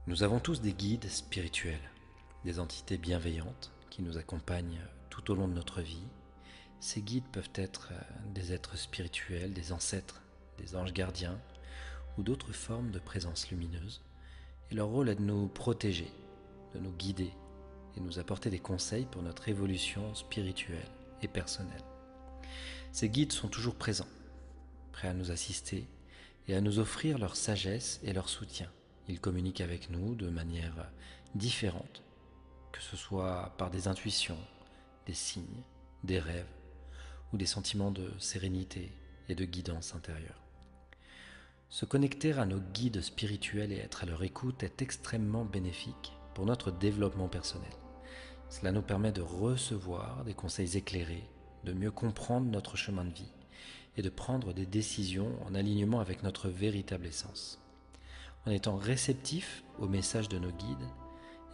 Nous avons tous des guides spirituels, des entités bienveillantes qui nous accompagnent tout au long de notre vie. Ces guides peuvent être des êtres spirituels, des ancêtres, des anges gardiens ou d'autres formes de présence lumineuse. Et leur rôle est de nous protéger, de nous guider et nous apporter des conseils pour notre évolution spirituelle et personnelle. Ces guides sont toujours présents, prêts à nous assister et à nous offrir leur sagesse et leur soutien. Ils communiquent avec nous de manière différente, que ce soit par des intuitions, des signes, des rêves ou des sentiments de sérénité et de guidance intérieure. Se connecter à nos guides spirituels et être à leur écoute est extrêmement bénéfique pour notre développement personnel. Cela nous permet de recevoir des conseils éclairés, de mieux comprendre notre chemin de vie et de prendre des décisions en alignement avec notre véritable essence. En étant réceptifs aux messages de nos guides,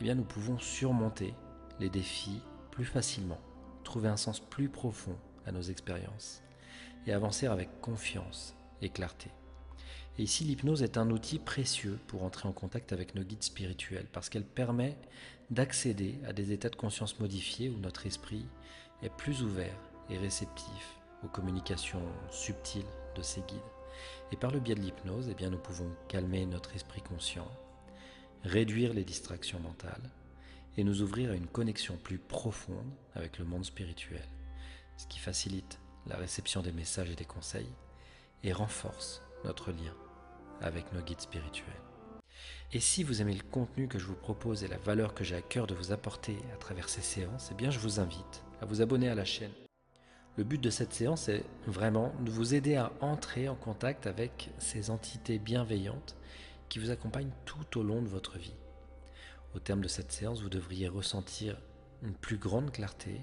nous pouvons surmonter les défis plus facilement, trouver un sens plus profond à nos expériences et avancer avec confiance et clarté. Et ici, l'hypnose est un outil précieux pour entrer en contact avec nos guides spirituels parce qu'elle permet d'accéder à des états de conscience modifiés où notre esprit est plus ouvert et réceptif aux communications subtiles de ces guides. Et par le biais de l'hypnose, nous pouvons calmer notre esprit conscient, réduire les distractions mentales et nous ouvrir à une connexion plus profonde avec le monde spirituel, ce qui facilite la réception des messages et des conseils et renforce notre lien avec nos guides spirituels. Et si vous aimez le contenu que je vous propose et la valeur que j'ai à cœur de vous apporter à travers ces séances, je vous invite à vous abonner à la chaîne. Le but de cette séance est vraiment de vous aider à entrer en contact avec ces entités bienveillantes qui vous accompagnent tout au long de votre vie. Au terme de cette séance, vous devriez ressentir une plus grande clarté,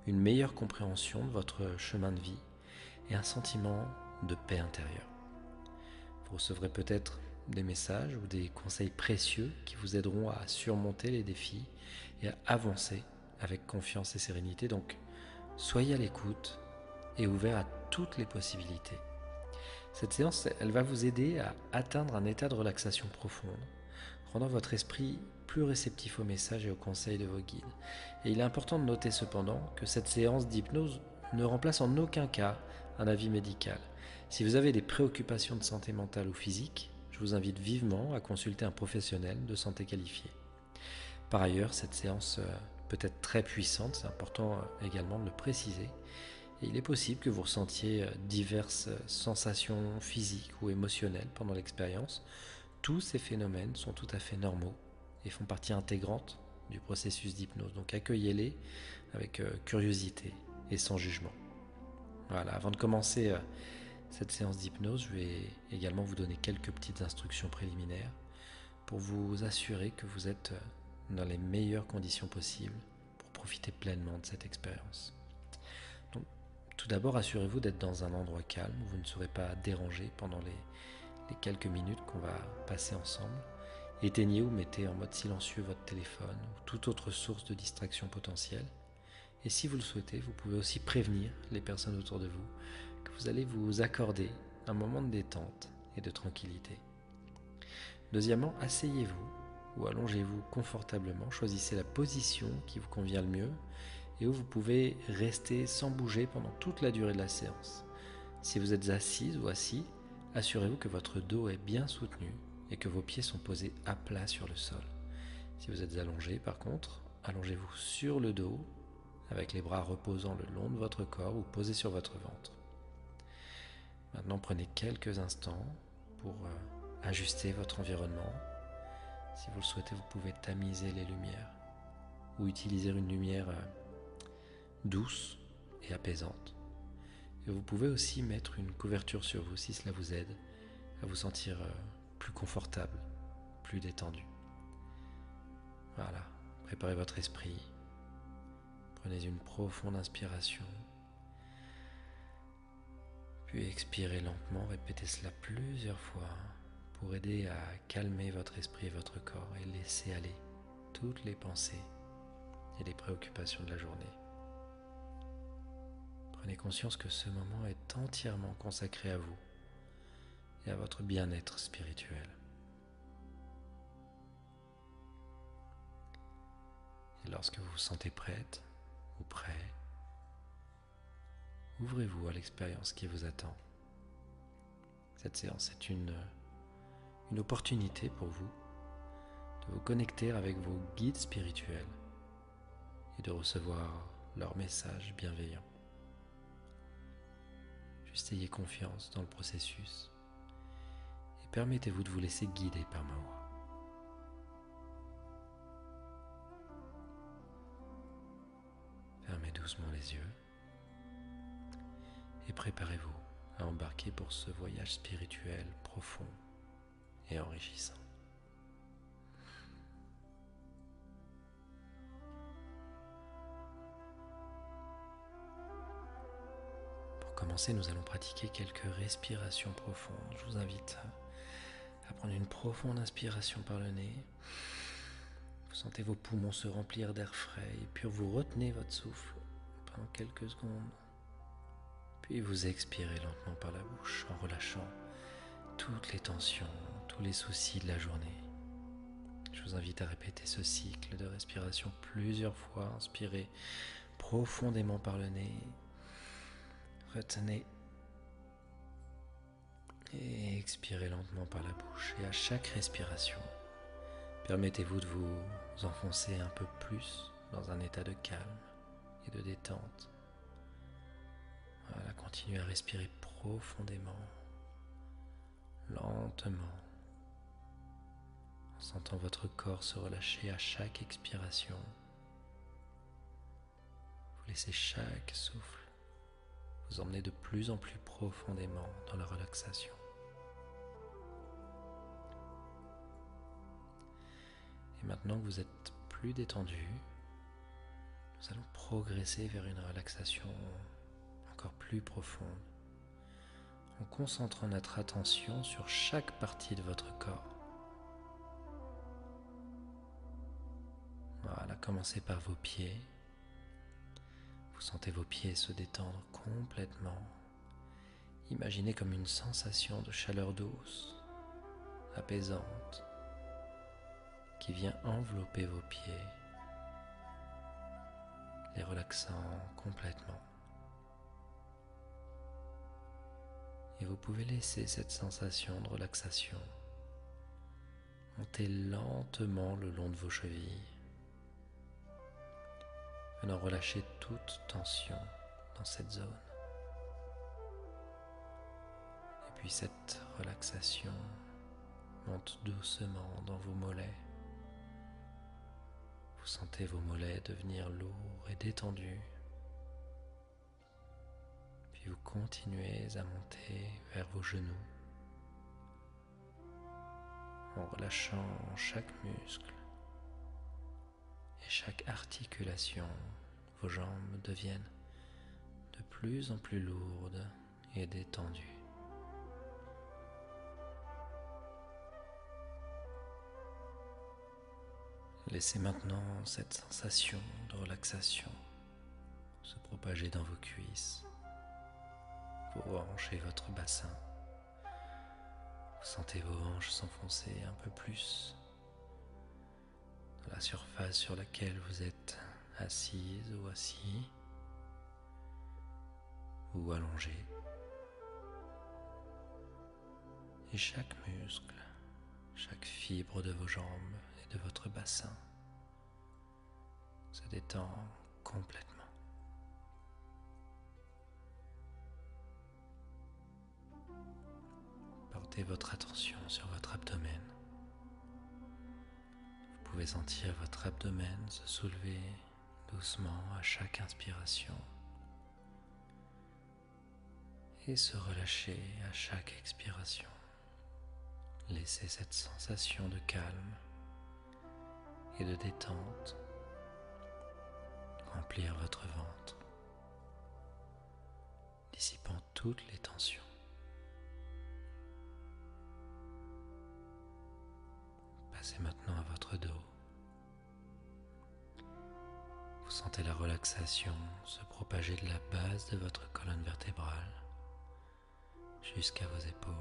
une meilleure compréhension de votre chemin de vie et un sentiment de paix intérieure. Vous recevrez peut-être des messages ou des conseils précieux qui vous aideront à surmonter les défis et à avancer avec confiance et sérénité. Donc, soyez à l'écoute et ouvert à toutes les possibilités. Cette séance, elle va vous aider à atteindre un état de relaxation profonde, rendant votre esprit plus réceptif aux messages et aux conseils de vos guides. Et il est important de noter cependant que cette séance d'hypnose ne remplace en aucun cas un avis médical. Si vous avez des préoccupations de santé mentale ou physique, je vous invite vivement à consulter un professionnel de santé qualifié. Par ailleurs, cette séance peut être très puissante, c'est important également de le préciser, et il est possible que vous ressentiez diverses sensations physiques ou émotionnelles pendant l'expérience. Tous ces phénomènes sont tout à fait normaux et font partie intégrante du processus d'hypnose. Donc accueillez-les avec curiosité et sans jugement. Voilà, avant de commencer cette séance d'hypnose, je vais également vous donner quelques petites instructions préliminaires pour vous assurer que vous êtes dans les meilleures conditions possibles pour profiter pleinement de cette expérience. Donc, tout d'abord, assurez-vous d'être dans un endroit calme où vous ne serez pas dérangé pendant les quelques minutes qu'on va passer ensemble. Éteignez ou mettez en mode silencieux votre téléphone ou toute autre source de distraction potentielle. Et si vous le souhaitez, vous pouvez aussi prévenir les personnes autour de vous que vous allez vous accorder un moment de détente et de tranquillité. Deuxièmement, asseyez-vous ou allongez-vous confortablement, choisissez la position qui vous convient le mieux et où vous pouvez rester sans bouger pendant toute la durée de la séance. Si vous êtes assise ou assis, assurez-vous que votre dos est bien soutenu et que vos pieds sont posés à plat sur le sol. Si vous êtes allongé, par contre, allongez-vous sur le dos avec les bras reposant le long de votre corps ou posés sur votre ventre. Maintenant, prenez quelques instants pour ajuster votre environnement. Si vous le souhaitez, vous pouvez tamiser les lumières ou utiliser une lumière douce et apaisante. Et vous pouvez aussi mettre une couverture sur vous si cela vous aide à vous sentir plus confortable, plus détendu. Voilà, préparez votre esprit. Prenez une profonde inspiration. Puis expirez lentement, répétez cela plusieurs fois pour aider à calmer votre esprit et votre corps et laisser aller toutes les pensées et les préoccupations de la journée. Prenez conscience que ce moment est entièrement consacré à vous et à votre bien-être spirituel. lorsque vous vous sentez prête ou prêt, ouvrez-vous à l'expérience qui vous attend. Cette séance est une opportunité pour vous de vous connecter avec vos guides spirituels et de recevoir leurs messages bienveillants. Juste ayez confiance dans le processus et permettez-vous de vous laisser guider par ma voix. Fermez doucement les yeux et préparez-vous à embarquer pour ce voyage spirituel profond et enrichissant. Pour commencer, nous allons pratiquer quelques respirations profondes. Je vous invite à prendre une profonde inspiration par le nez. Vous sentez vos poumons se remplir d'air frais et puis vous retenez votre souffle pendant quelques secondes. Puis vous expirez lentement par la bouche en relâchant toutes les tensions, tous les soucis de la journée. Je vous invite à répéter ce cycle de respiration plusieurs fois. Inspirez profondément par le nez. Retenez et expirez lentement par la bouche. Et à chaque respiration, permettez-vous de vous enfoncer un peu plus dans un état de calme et de détente. Voilà, continuez à respirer profondément, lentement, en sentant votre corps se relâcher à chaque expiration. Vous laissez chaque souffle vous emmener de plus en plus profondément dans la relaxation. Et maintenant que vous êtes plus détendu, nous allons progresser vers une relaxation encore plus profonde, en concentrant notre attention sur chaque partie de votre corps. Voilà, commencez par vos pieds. Vous sentez vos pieds se détendre complètement. Imaginez comme une sensation de chaleur douce, apaisante, qui vient envelopper vos pieds, les relaxant complètement. Et vous pouvez laisser cette sensation de relaxation monter lentement le long de vos chevilles, venant relâcher toute tension dans cette zone. Et puis cette relaxation monte doucement dans vos mollets. Vous sentez vos mollets devenir lourds et détendus. Puis vous continuez à monter vers vos genoux en relâchant chaque muscle et chaque articulation. Vos jambes deviennent de plus en plus lourdes et détendues. Laissez maintenant cette sensation de relaxation se propager dans vos cuisses, vos hanches et votre bassin. Vous sentez vos hanches s'enfoncer un peu plus dans la surface sur laquelle vous êtes assise ou assis ou allongé. Et chaque muscle, chaque fibre de vos jambes et de votre bassin se détend complètement. Portez votre attention sur votre abdomen. Vous pouvez sentir votre abdomen se soulever doucement à chaque inspiration et se relâcher à chaque expiration. Laissez cette sensation de calme et de détente remplir votre ventre, dissipant toutes les tensions. Passez maintenant à votre dos. Vous sentez la relaxation se propager de la base de votre colonne vertébrale jusqu'à vos épaules.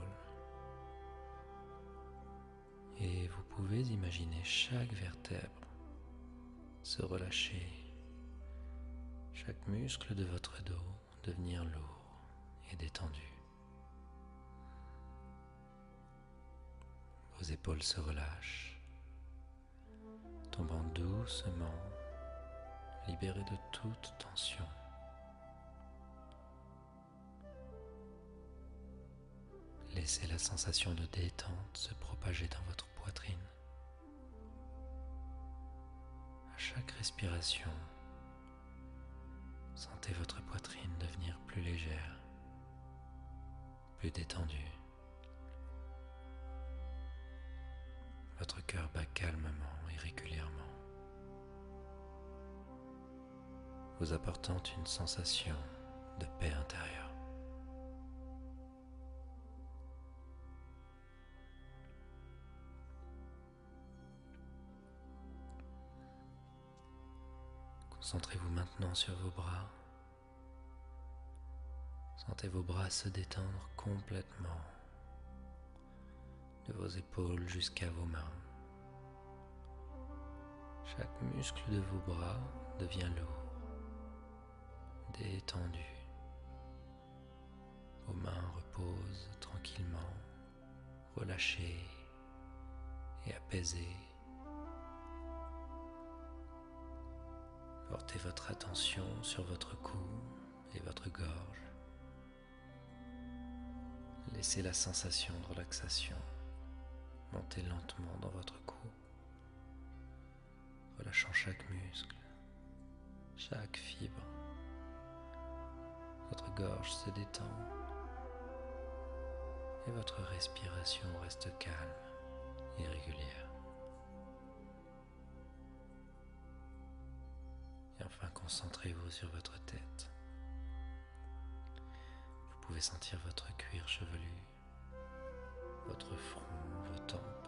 Et vous pouvez imaginer chaque vertèbre se se relâcher, chaque muscle de votre dos devenir lourd et détendu. Vos épaules se relâchent, tombant doucement, libérées de toute tension. Laissez la sensation de détente se propager dans votre poitrine. À chaque respiration, sentez votre poitrine devenir plus légère, plus détendue. Votre cœur bat calmement et régulièrement, vous apportant une sensation de paix intérieure. Concentrez-vous maintenant sur vos bras. Sentez vos bras se détendre complètement, de vos épaules jusqu'à vos mains. Chaque muscle de vos bras devient lourd, détendu. Vos mains reposent tranquillement, relâchées et apaisées. Portez votre attention sur votre cou et votre gorge. Laissez la sensation de relaxation monter lentement dans votre cou, relâchant chaque muscle, chaque fibre. Votre gorge se détend et votre respiration reste calme et régulière. Et enfin, concentrez-vous sur votre tête. Vous pouvez sentir votre cuir chevelu, votre front, vos tempes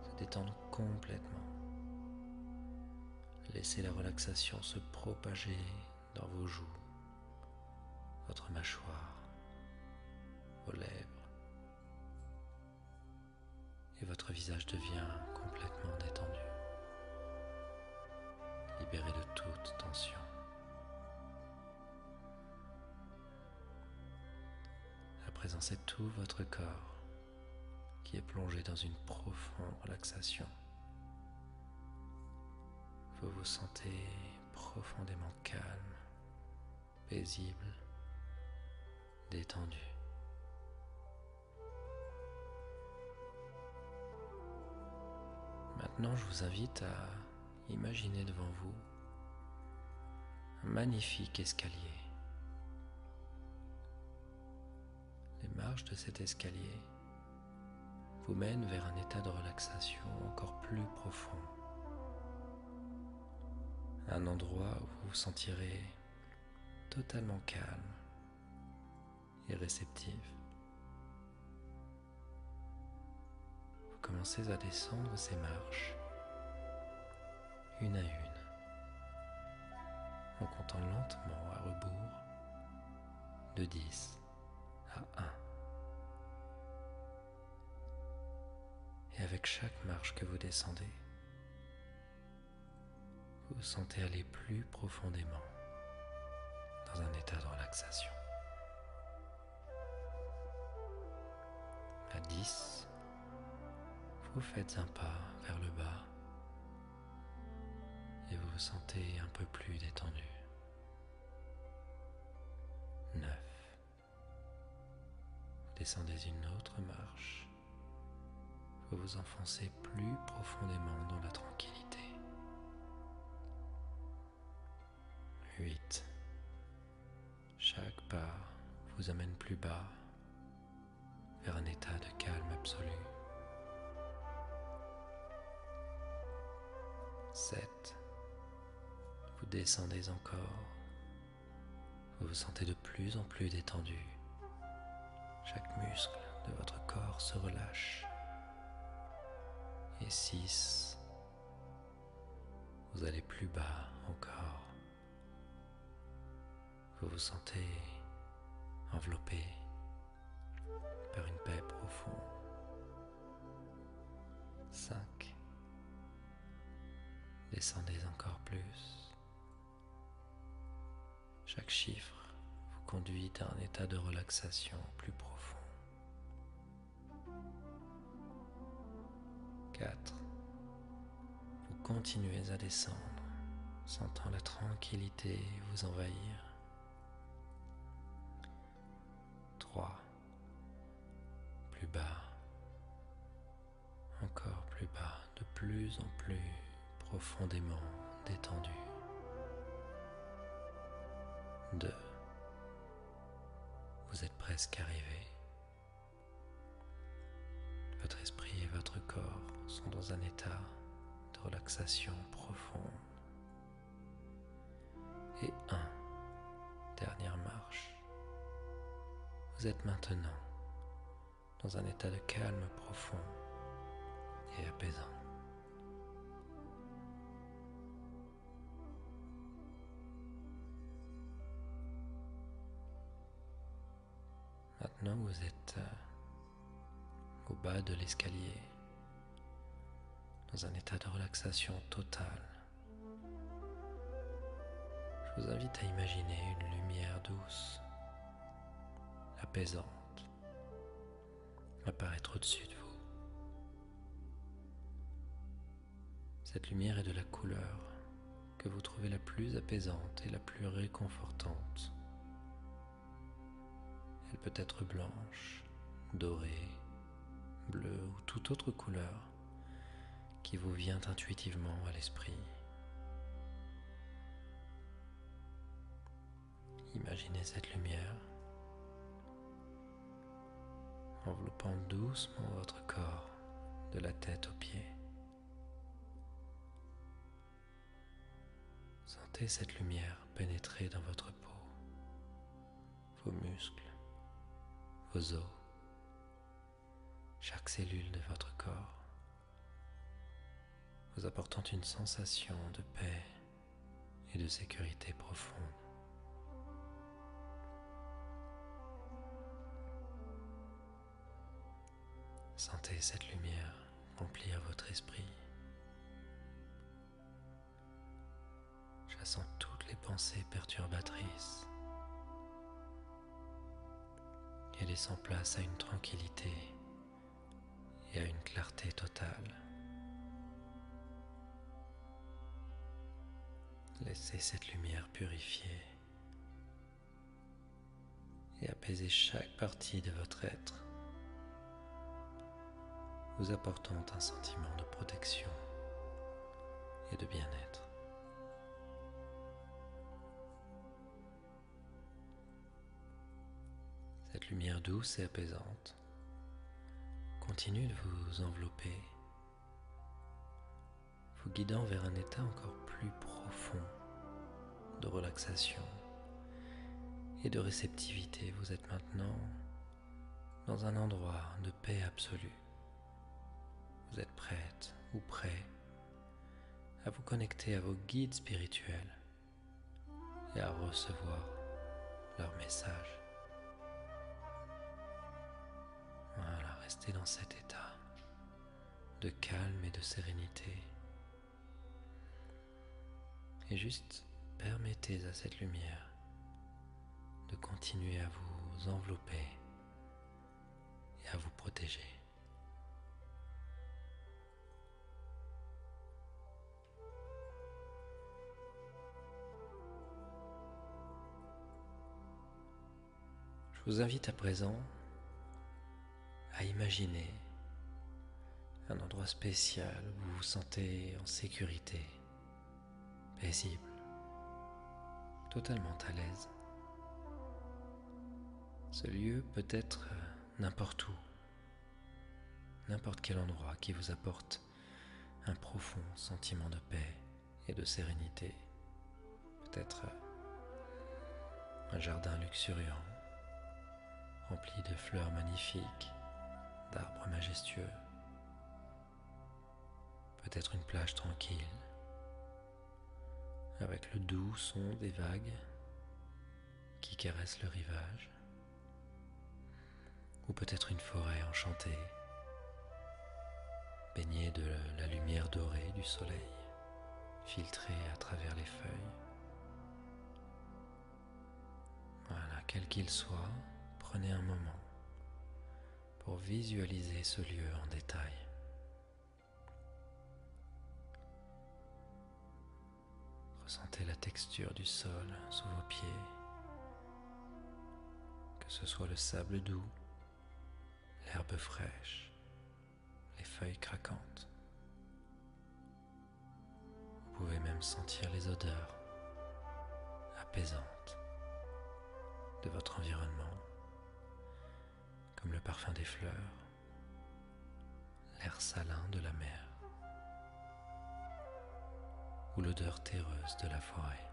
se détendre complètement. Laissez la relaxation se propager dans vos joues, votre mâchoire, vos lèvres, et votre visage devient complètement détendu, libéré de toute tension. À présent, c'est tout votre corps qui est plongé dans une profonde relaxation. Vous vous sentez profondément calme, paisible, détendu. Maintenant, je vous invite à imaginer devant vous un magnifique escalier. Les marches de cet escalier vous mènent vers un état de relaxation encore plus profond. Un endroit où vous vous sentirez totalement calme et réceptif. Vous commencez à descendre ces marches, une à une, en comptant lentement à rebours de 10 à 1. Et avec chaque marche que vous descendez, vous vous sentez aller plus profondément dans un état de relaxation. À 10, vous faites un pas vers le bas et vous vous sentez un peu plus détendu. 9. Vous descendez une autre marche. Vous vous enfoncez plus profondément dans la tranquillité. 8. Chaque pas vous amène plus bas vers un état de calme absolu. 7. Vous descendez encore. Vous vous sentez de plus en plus détendu. Chaque muscle de votre corps se relâche. Et 6. Vous allez plus bas encore. Vous vous sentez enveloppé par une paix profonde. 5. Descendez encore plus. Chaque chiffre vous conduit à un état de relaxation plus profond. 4. Vous continuez à descendre, sentant la tranquillité vous envahir. 3. Plus bas. Encore plus bas, de plus en plus profondément détendu. 2. Vous êtes presque arrivé. Votre esprit et votre corps sont dans un état de relaxation profonde. Et 1. Dernière marche. Vous êtes maintenant dans un état de calme profond et apaisant. Maintenant, vous êtes au bas de l'escalier, dans un état de relaxation totale. Je vous invite à imaginer une lumière douce, apaisante, apparaître au-dessus de vous. Cette lumière est de la couleur que vous trouvez la plus apaisante et la plus réconfortante. Elle peut être blanche, dorée, bleue ou toute autre couleur qui vous vient intuitivement à l'esprit. Imaginez cette lumière enveloppant doucement votre corps de la tête aux pieds. Sentez cette lumière pénétrer dans votre peau, vos muscles, vos os, chaque cellule de votre corps, vous apportant une sensation de paix et de sécurité profonde. Sentez cette lumière remplir votre esprit, chassant toutes les pensées perturbatrices et laissant place à une tranquillité et à une clarté totale. Laissez cette lumière purifier et apaiser chaque partie de votre être, vous apportant un sentiment de protection et de bien-être. Cette lumière douce et apaisante continue de vous envelopper, vous guidant vers un état encore plus profond de relaxation et de réceptivité. Vous êtes maintenant dans un endroit de paix absolue. Vous êtes prête ou prêt à vous connecter à vos guides spirituels et à recevoir leurs messages. Voilà, restez dans cet état de calme et de sérénité. Et juste permettez à cette lumière de continuer à vous envelopper et à vous protéger. Je vous invite à présent à imaginer un endroit spécial où vous vous sentez en sécurité, paisible, totalement à l'aise. Ce lieu peut être n'importe où, n'importe quel endroit qui vous apporte un profond sentiment de paix et de sérénité. Peut-être un jardin luxuriant, rempli de fleurs magnifiques, d'arbres majestueux. Peut-être une plage tranquille, avec le doux son des vagues qui caressent le rivage. Ou peut-être une forêt enchantée, baignée de la lumière dorée du soleil, filtrer à travers les feuilles. Voilà, quel qu'il soit, prenez un moment pour visualiser ce lieu en détail. Ressentez la texture du sol sous vos pieds, que ce soit le sable doux, l'herbe fraîche, les feuilles craquantes. Vous pouvez même sentir les odeurs apaisantes de votre environnement, comme le parfum des fleurs, l'air salin de la mer ou l'odeur terreuse de la forêt.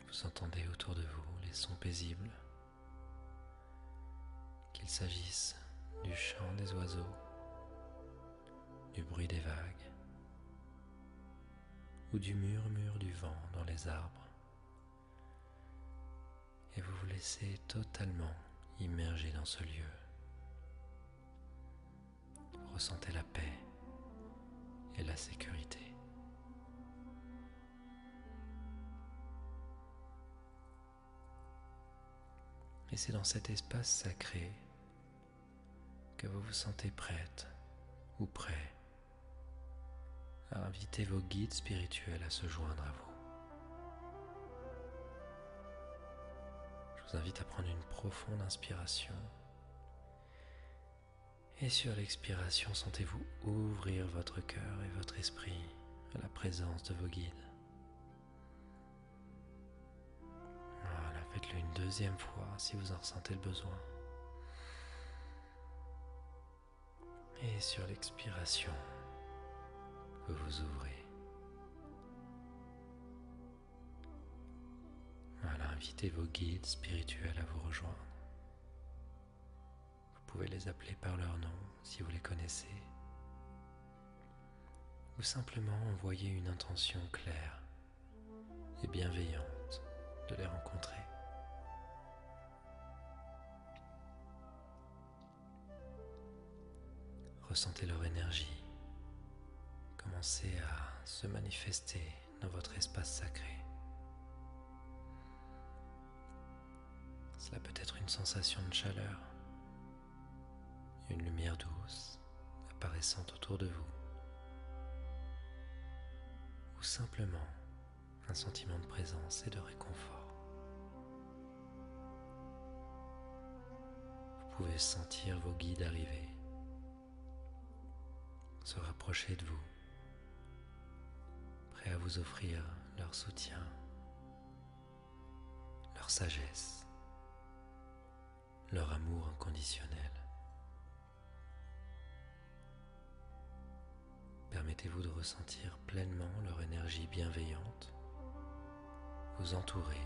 Vous entendez autour de vous les sons paisibles, qu'il s'agisse du chant des oiseaux, du bruit des vagues ou du murmure du vent dans les arbres. Et vous vous laissez totalement immerger dans ce lieu. Vous ressentez la paix et la sécurité. Et c'est dans cet espace sacré que vous vous sentez prête ou prêt à inviter vos guides spirituels à se joindre à vous. Je vous invite à prendre une profonde inspiration et sur l'expiration, sentez-vous ouvrir votre cœur et votre esprit à la présence de vos guides. Voilà, faites-le une deuxième fois si vous en ressentez le besoin. Et sur l'expiration, vous vous ouvrez. Voilà, invitez vos guides spirituels à vous rejoindre. Vous pouvez les appeler par leur nom si vous les connaissez, ou simplement envoyer une intention claire et bienveillante de les rencontrer. Ressentez leur énergie commencer à se manifester dans votre espace sacré. Cela peut être une sensation de chaleur, une lumière douce apparaissant autour de vous, ou simplement un sentiment de présence et de réconfort. Vous pouvez sentir vos guides arriver, se rapprocher de vous, prêts à vous offrir leur soutien, leur sagesse, leur amour inconditionnel. Permettez-vous de ressentir pleinement leur énergie bienveillante, vous entourer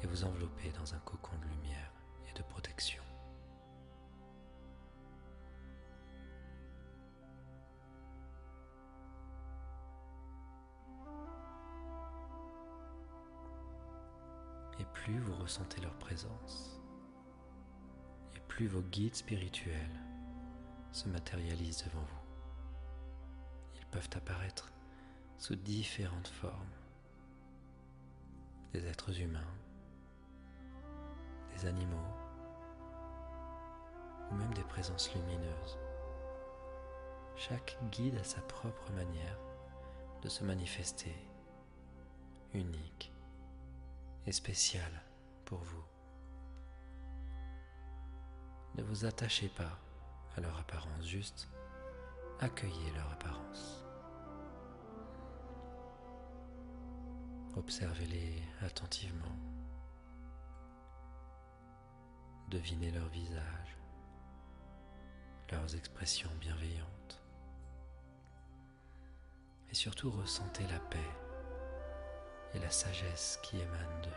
et vous envelopper dans un cocon de lumière et de protection. Et plus vous ressentez leur présence, et plus vos guides spirituels se matérialisent devant vous. Ils peuvent apparaître sous différentes formes. Des êtres humains, des animaux, ou même des présences lumineuses. Chaque guide a sa propre manière de se manifester, unique et spéciale pour vous. Ne vous attachez pas à leur apparence, juste accueillez leur apparence. Observez-les attentivement. Devinez leur visage, leurs expressions bienveillantes. Et surtout ressentez la paix et la sagesse qui émanent d'eux.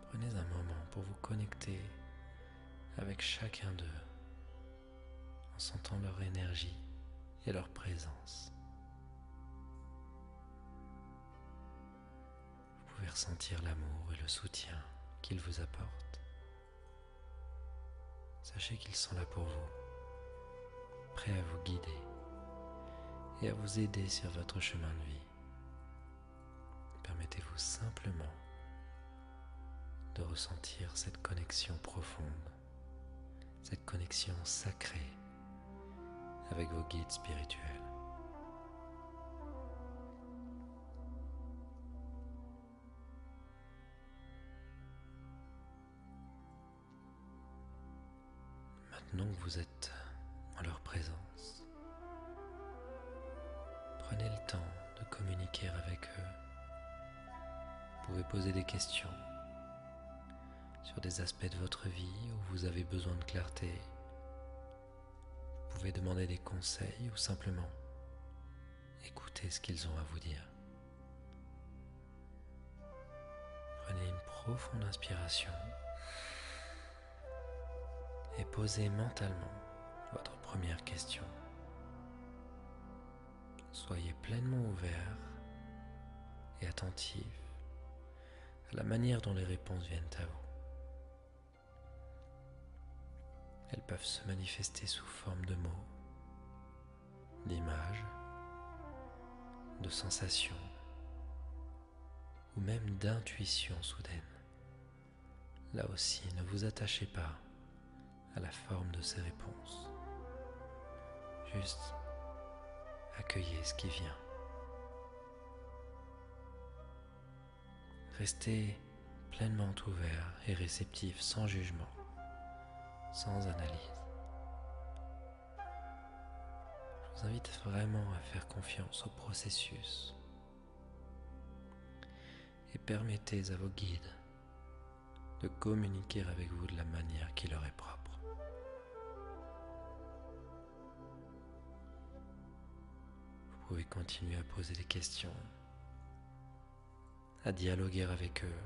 Prenez un moment pour vous connecter avec chacun d'eux en sentant leur énergie et leur présence. Vous pouvez ressentir l'amour et le soutien qu'ils vous apportent. Sachez qu'ils sont là pour vous, prêts à vous guider et à vous aider sur votre chemin de vie. Permettez-vous simplement de ressentir cette connexion profonde, cette connexion sacrée avec vos guides spirituels. Maintenant que vous êtes en leur présence, prenez le temps de communiquer avec eux. Vous pouvez poser des questions sur des aspects de votre vie où vous avez besoin de clarté. Vous pouvez demander des conseils ou simplement écouter ce qu'ils ont à vous dire. Prenez une profonde inspiration et posez mentalement votre première question. Soyez pleinement ouvert et attentif à la manière dont les réponses viennent à vous. Elles peuvent se manifester sous forme de mots, d'images, de sensations ou même d'intuitions soudaines. Là aussi, ne vous attachez pas à la forme de ces réponses. Juste accueillez ce qui vient. Restez pleinement ouvert et réceptif, sans jugement, sans analyse. Je vous invite vraiment à faire confiance au processus et permettez à vos guides de communiquer avec vous de la manière qui leur est propre. Vous pouvez continuer à poser des questions, à dialoguer avec eux,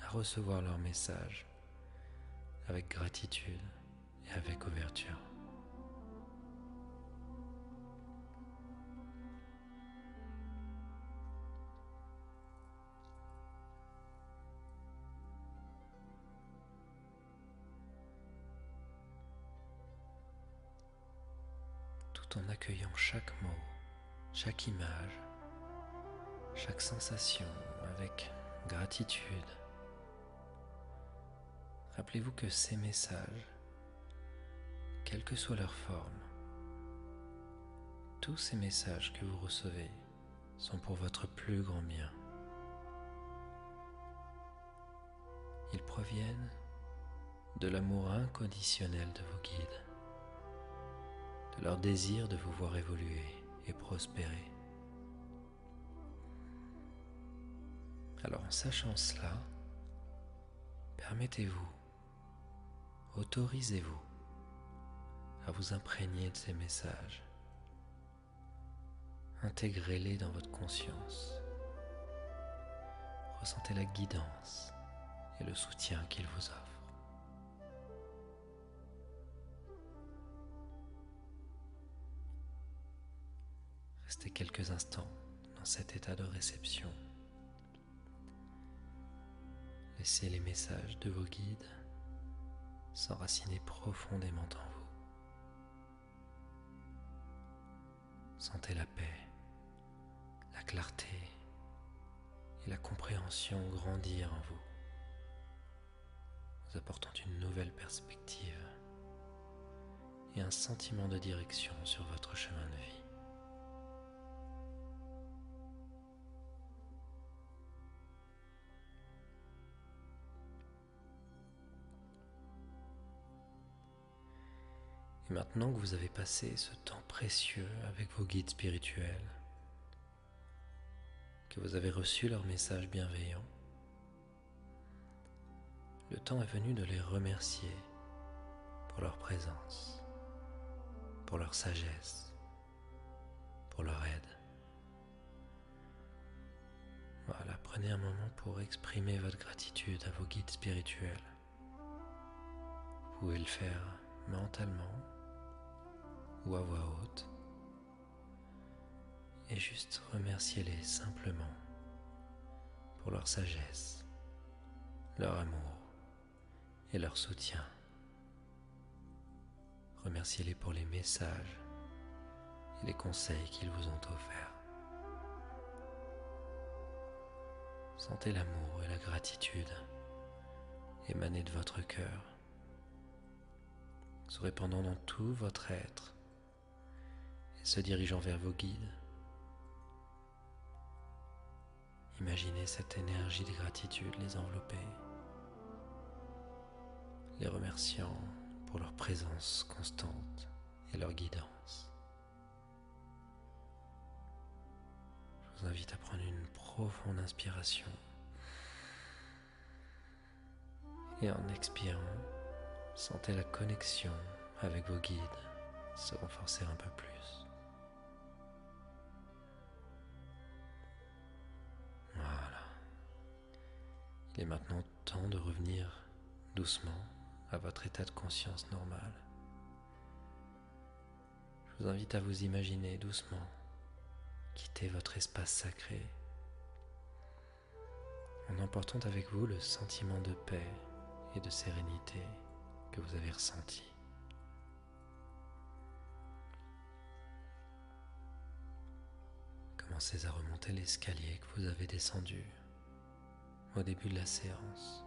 à recevoir leurs messages avec gratitude et avec ouverture. Tout en accueillant chaque mot, chaque image, chaque sensation avec gratitude. Rappelez-vous que ces messages, quelle que soit leur forme, tous ces messages que vous recevez sont pour votre plus grand bien. Ils proviennent de l'amour inconditionnel de vos guides, de leur désir de vous voir évoluer et prospérer. Alors en sachant cela, permettez-vous, autorisez-vous à vous imprégner de ces messages. Intégrez-les dans votre conscience. Ressentez la guidance et le soutien qu'ils vous offrent. Restez quelques instants dans cet état de réception. Laissez les messages de vos guides s'enraciner profondément en vous. Sentez la paix, la clarté et la compréhension grandir en vous, vous apportant une nouvelle perspective et un sentiment de direction sur votre chemin de vie. Et maintenant que vous avez passé ce temps précieux avec vos guides spirituels, que vous avez reçu leurs messages bienveillants, le temps est venu de les remercier pour leur présence, pour leur sagesse, pour leur aide. Voilà, prenez un moment pour exprimer votre gratitude à vos guides spirituels. Vous pouvez le faire mentalement ou à voix haute et juste remerciez-les simplement pour leur sagesse, leur amour et leur soutien Remerciez-les pour les messages et les conseils qu'ils vous ont offerts. Sentez l'amour et la gratitude émaner de votre cœur, se répandant dans tout votre être et se dirigeant vers vos guides. Imaginez cette énergie de gratitude les envelopper, les remerciant pour leur présence constante et leur guidance. Je vous invite à prendre une profonde inspiration et en expirant, sentez la connexion avec vos guides se renforcer un peu plus. Voilà. Il est maintenant temps de revenir doucement à votre état de conscience normal. Je vous invite à vous imaginer doucement quitter votre espace sacré en emportant avec vous le sentiment de paix et de sérénité que vous avez ressenti. Commencez à remonter l'escalier que vous avez descendu au début de la séance.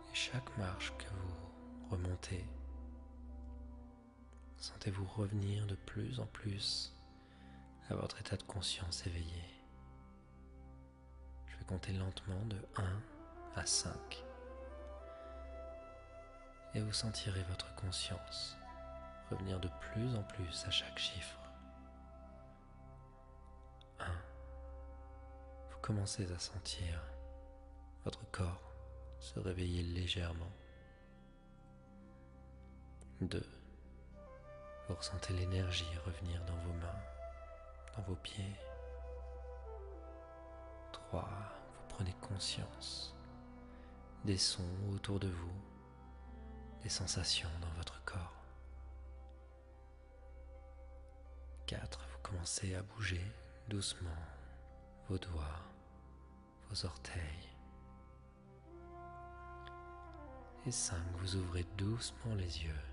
Et chaque marche que vous remontez, sentez-vous revenir de plus en plus à votre état de conscience éveillé. Je vais compter lentement de 1 à 5 et vous sentirez votre conscience revenir de plus en plus à chaque chiffre. 1. Vous commencez à sentir votre corps se réveiller légèrement. 2. Vous ressentez l'énergie revenir dans vos mains, dans vos pieds. 3. Vous prenez conscience des sons autour de vous, des sensations dans votre corps. 4. Vous commencez à bouger doucement vos doigts, vos orteils. Et 5. Vous ouvrez doucement les yeux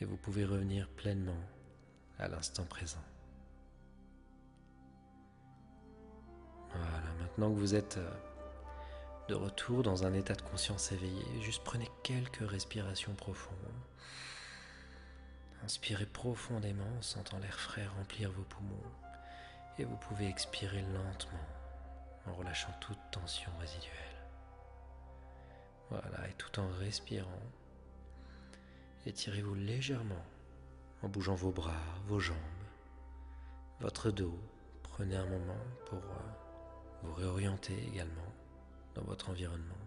et vous pouvez revenir pleinement à l'instant présent. Voilà, maintenant que vous êtes de retour dans un état de conscience éveillé, juste prenez quelques respirations profondes. Inspirez profondément en sentant l'air frais remplir vos poumons et vous pouvez expirer lentement en relâchant toute tension résiduelle. Voilà, et tout en respirant, étirez-vous légèrement en bougeant vos bras, vos jambes, votre dos. Prenez un moment pour vous réorienter également dans votre environnement.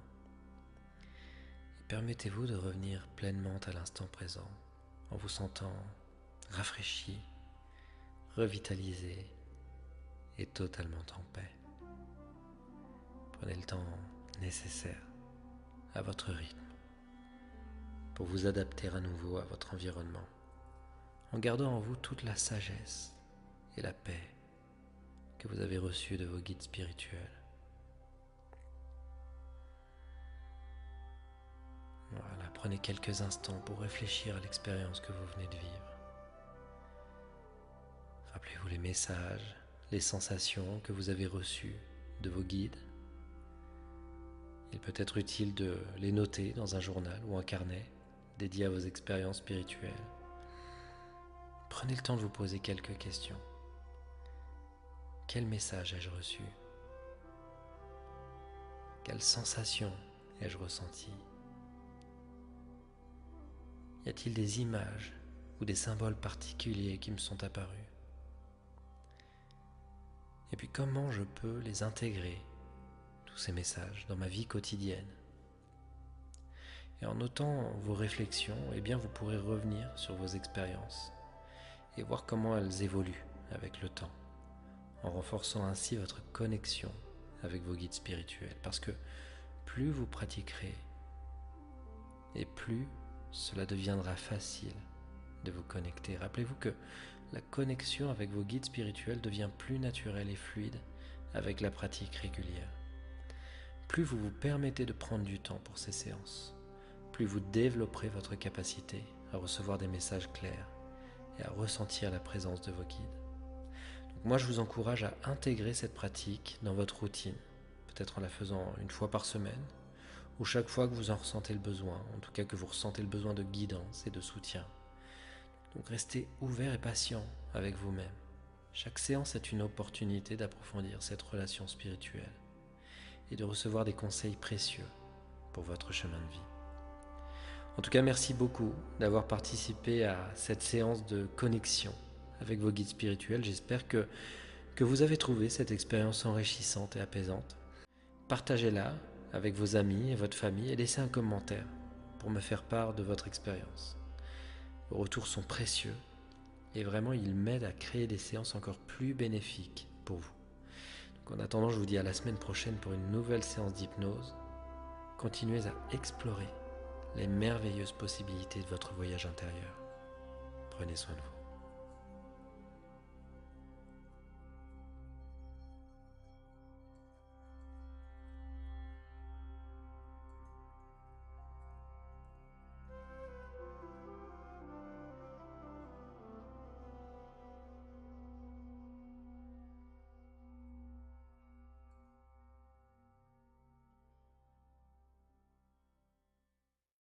Et permettez-vous de revenir pleinement à l'instant présent en vous sentant rafraîchi, revitalisé et totalement en paix. Prenez le temps nécessaire à votre rythme pour vous adapter à nouveau à votre environnement en gardant en vous toute la sagesse et la paix que vous avez reçue de vos guides spirituels. Voilà, prenez quelques instants pour réfléchir à l'expérience que vous venez de vivre. Rappelez-vous les messages, les sensations que vous avez reçues de vos guides. Il peut être utile de les noter dans un journal ou un carnet dédié à vos expériences spirituelles. Prenez le temps de vous poser quelques questions. Quel message ai-je reçu? Quelle sensation ai-je ressentie? Y a-t-il des images ou des symboles particuliers qui me sont apparus? Et puis comment je peux les intégrer, tous ces messages, dans ma vie quotidienne? Et en notant vos réflexions, eh bien vous pourrez revenir sur vos expériences et voir comment elles évoluent avec le temps, en renforçant ainsi votre connexion avec vos guides spirituels. Parce que plus vous pratiquerez et plus cela deviendra facile de vous connecter. Rappelez-vous que la connexion avec vos guides spirituels devient plus naturelle et fluide avec la pratique régulière. Plus vous vous permettez de prendre du temps pour ces séances, plus plus vous développerez votre capacité à recevoir des messages clairs et à ressentir la présence de vos guides. Donc moi, je vous encourage à intégrer cette pratique dans votre routine, peut-être en la faisant une fois par semaine, ou chaque fois que vous en ressentez le besoin, en tout cas que vous ressentez le besoin de guidance et de soutien. Donc restez ouvert et patient avec vous-même. Chaque séance est une opportunité d'approfondir cette relation spirituelle et de recevoir des conseils précieux pour votre chemin de vie. En tout cas, merci beaucoup d'avoir participé à cette séance de connexion avec vos guides spirituels. J'espère que vous avez trouvé cette expérience enrichissante et apaisante. Partagez-la avec vos amis et votre famille et laissez un commentaire pour me faire part de votre expérience. Vos retours sont précieux et vraiment ils m'aident à créer des séances encore plus bénéfiques pour vous. Donc en attendant, je vous dis à la semaine prochaine pour une nouvelle séance d'hypnose. Continuez à explorer les merveilleuses possibilités de votre voyage intérieur. Prenez soin de vous.